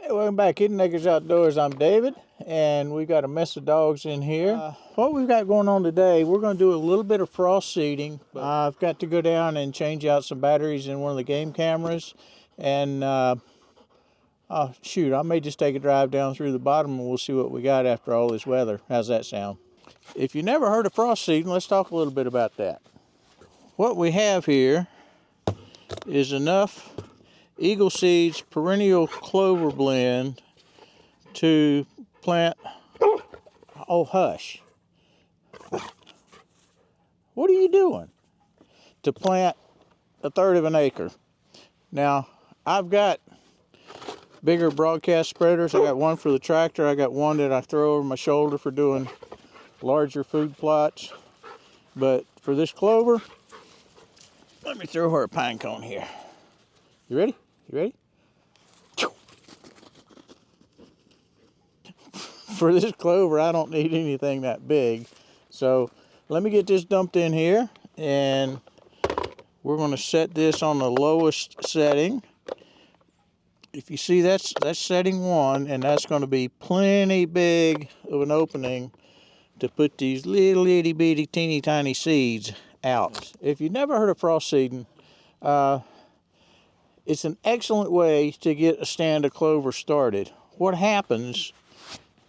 Hey, welcome back, Kid Nakers Outdoors. I'm David, and we got a mess of dogs in here. What we've got going on today, we're going to do a little bit of frost seeding. I've got to go down and change out some batteries in one of the game cameras, and oh shoot, I may just take a drive down through the bottom and we'll see what we got after all this weather. How's that sound? If you never heard of frost seeding, let's talk a little bit about that. What we have here is enough Eagle Seeds Perennial Clover blend to plant, oh hush, what are you doing? To plant 1/3 of an acre. Now, I've got bigger broadcast spreaders. I got one for the tractor. I got one that I throw over my shoulder for doing larger food plots. But for this clover, let me throw her a pine cone here. You ready? You ready? For this clover, I don't need anything that big. So let me get this dumped in here, and we're going to set this on the lowest setting. If you see, that's setting 1, and that's going to be plenty big of an opening to put these little itty bitty teeny tiny seeds out. If you've never heard of frost seeding, it's an excellent way to get a stand of clover started. What happens,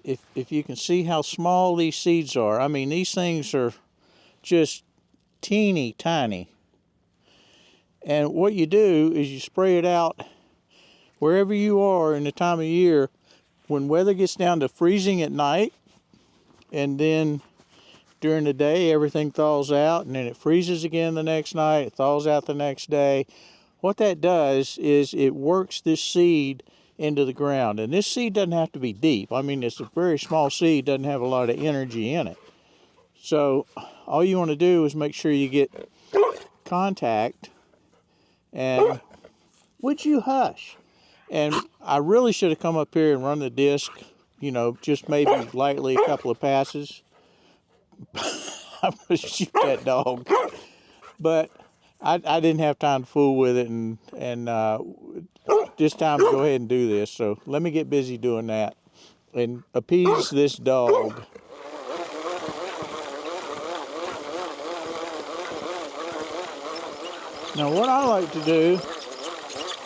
if you can see how small these seeds are, I mean, these things are just teeny tiny. And what you do is you spray it out wherever you are in the time of year. When weather gets down to freezing at night, and then during the day everything thaws out, and then it freezes again the next night, it thaws out the next day. What that does is it works this seed into the ground. And this seed doesn't have to be deep. I mean, it's a very small seed, doesn't have a lot of energy in it. So all you want to do is make sure you get contact. And would you hush? And I really should have come up here and run the disc, you know, just maybe lightly a couple of passes. I'm going to shoot that dog. But I didn't have time to fool with it, and this time to go ahead and do this. So let me get busy doing that and appease this dog. Now what I like to do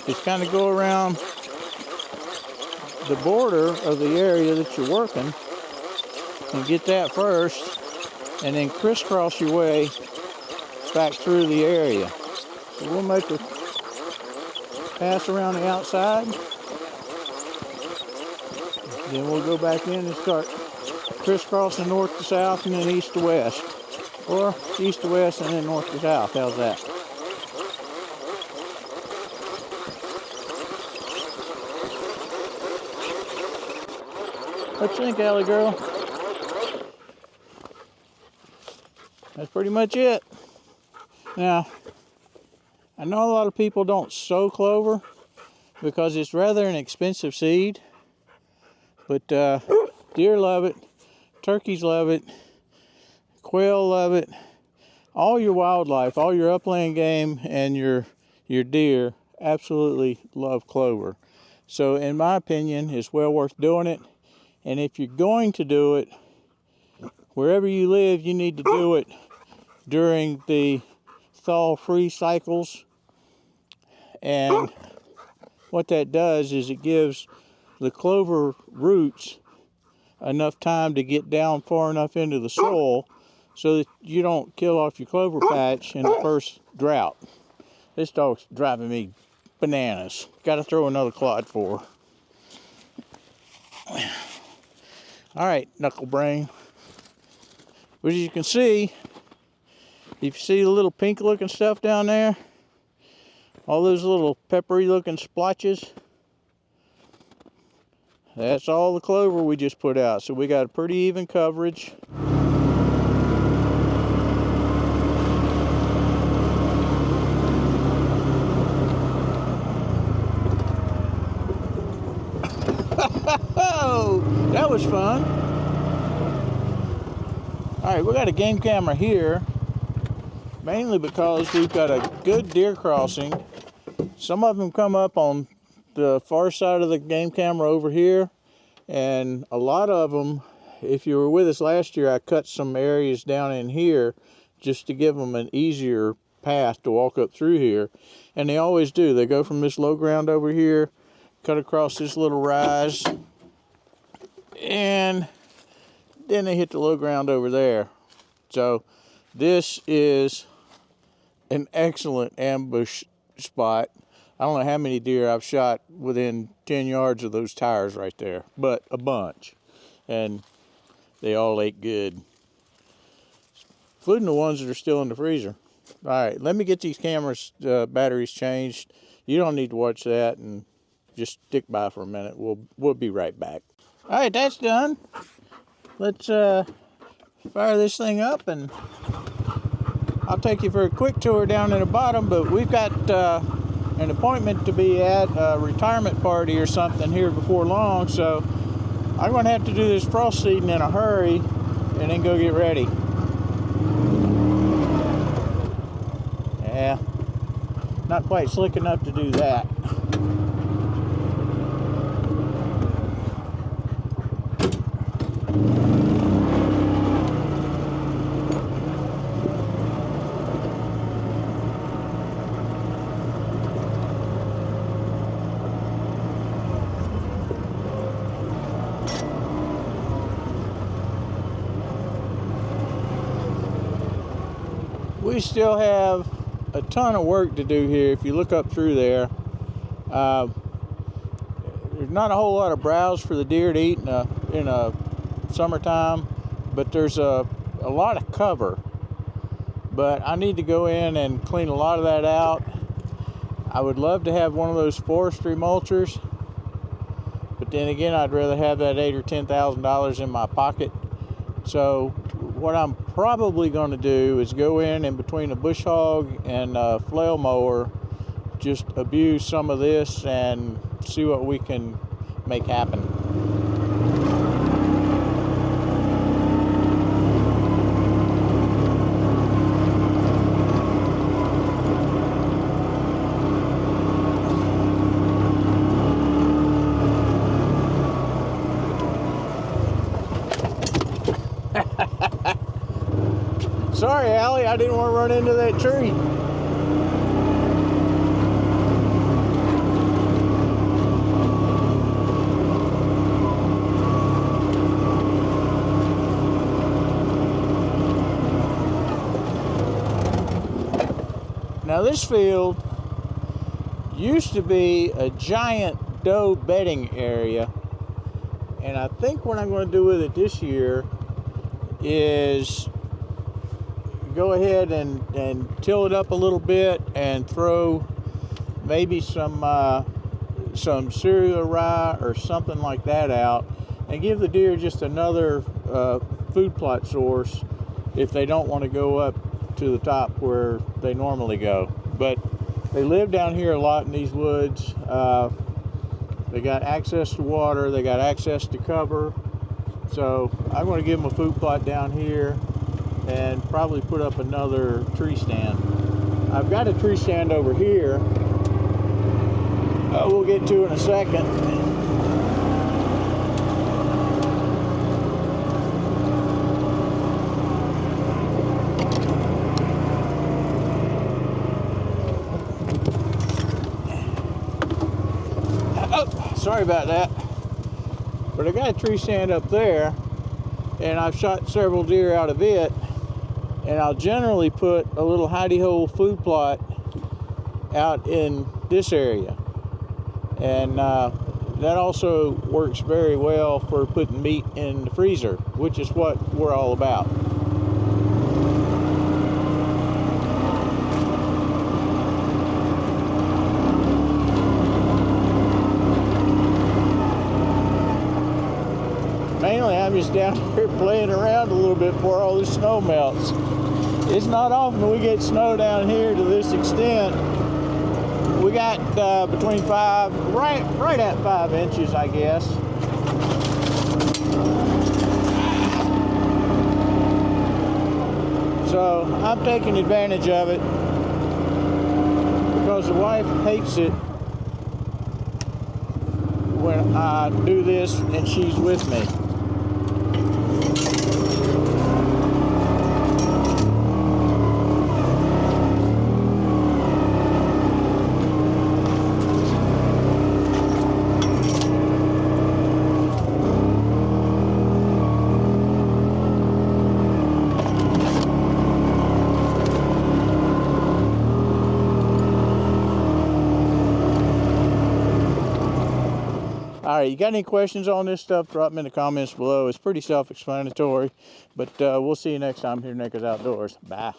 is kind of go around the border of the area that you're working and get that first, and then crisscross your way back through the area. So we'll make a pass around the outside. Then we'll go back in and start crisscrossing north to south and then east to west. Or east to west and then north to south. How's that? What you think, Allie girl? That's pretty much it. Now, I know a lot of people don't sow clover because it's rather an expensive seed, but deer love it, turkeys love it, quail love it. All your wildlife, all your upland game and your deer absolutely love clover. So in my opinion, it's well worth doing it. And if you're going to do it, wherever you live, you need to do it during the thaw-free cycles. And what that does is it gives the clover roots enough time to get down far enough into the soil so that you don't kill off your clover patch in the first drought. This dog's driving me bananas. Got to throw another clod for her. All right, knuckle brain. But as you can see, if you see the little pink looking stuff down there, all those little peppery looking splotches, that's all the clover we just put out. So we got a pretty even coverage. Oh, that was fun. All right, we got a game camera here, mainly because we've got a good deer crossing. Some of them come up on the far side of the game camera over here, and a lot of them, if you were with us last year, I cut some areas down in here just to give them an easier path to walk up through here. And they always do. They go from this low ground over here, cut across this little rise, and then they hit the low ground over there. So this is an excellent ambush spot. I don't know how many deer I've shot within 10 yards of those tires right there, but a bunch. And they all ate good, including the ones that are still in the freezer. All right, let me get these cameras batteries changed. You don't need to watch that, and just stick by for a minute. We'll be right back. All right, that's done. Let's fire this thing up, and I'll take you for a quick tour down in the bottom. But we've got an appointment to be at, a retirement party or something here before long, so I'm going to have to do this frost seeding in a hurry and then go get ready. Yeah, not quite slick enough to do that. We still have a ton of work to do here. If you look up through there, there's not a whole lot of browse for the deer to eat in a summertime, but there's a lot of cover. But I need to go in and clean a lot of that out. I would love to have one of those forestry mulchers, but then again, I'd rather have that $8,000 or $10,000 in my pocket. So what I'm probably going to do is go in between a bush hog and a flail mower, just abuse some of this and see what we can make happen. Sorry, Allie, I didn't want to run into that tree. Now this field used to be a giant doe bedding area, and I think what I'm going to do with it this year is go ahead and till it up a little bit and throw maybe some cereal rye or something like that out, and give the deer just another food plot source if they don't want to go up to the top where they normally go. But they live down here a lot in these woods. They got access to water, they got access to cover, so I'm going to give them a food plot down here and probably put up another tree stand. I've got a tree stand over here we'll get to in a second. Oh, sorry about that. But I got a tree stand up there, and I've shot several deer out of it. And I'll generally put a little hidey-hole food plot out in this area. And that also works very well for putting meat in the freezer, which is what we're all about. Mainly, I'm just down here playing around a little bit before all this snow melts. It's not often we get snow down here to this extent. We got between right at 5 inches, I guess. So I'm taking advantage of it because the wife hates it when I do this and she's with me. All right, you got any questions on this stuff, drop them in the comments below. It's pretty self-explanatory, but we'll see you next time here at Neckar's Outdoors. Bye.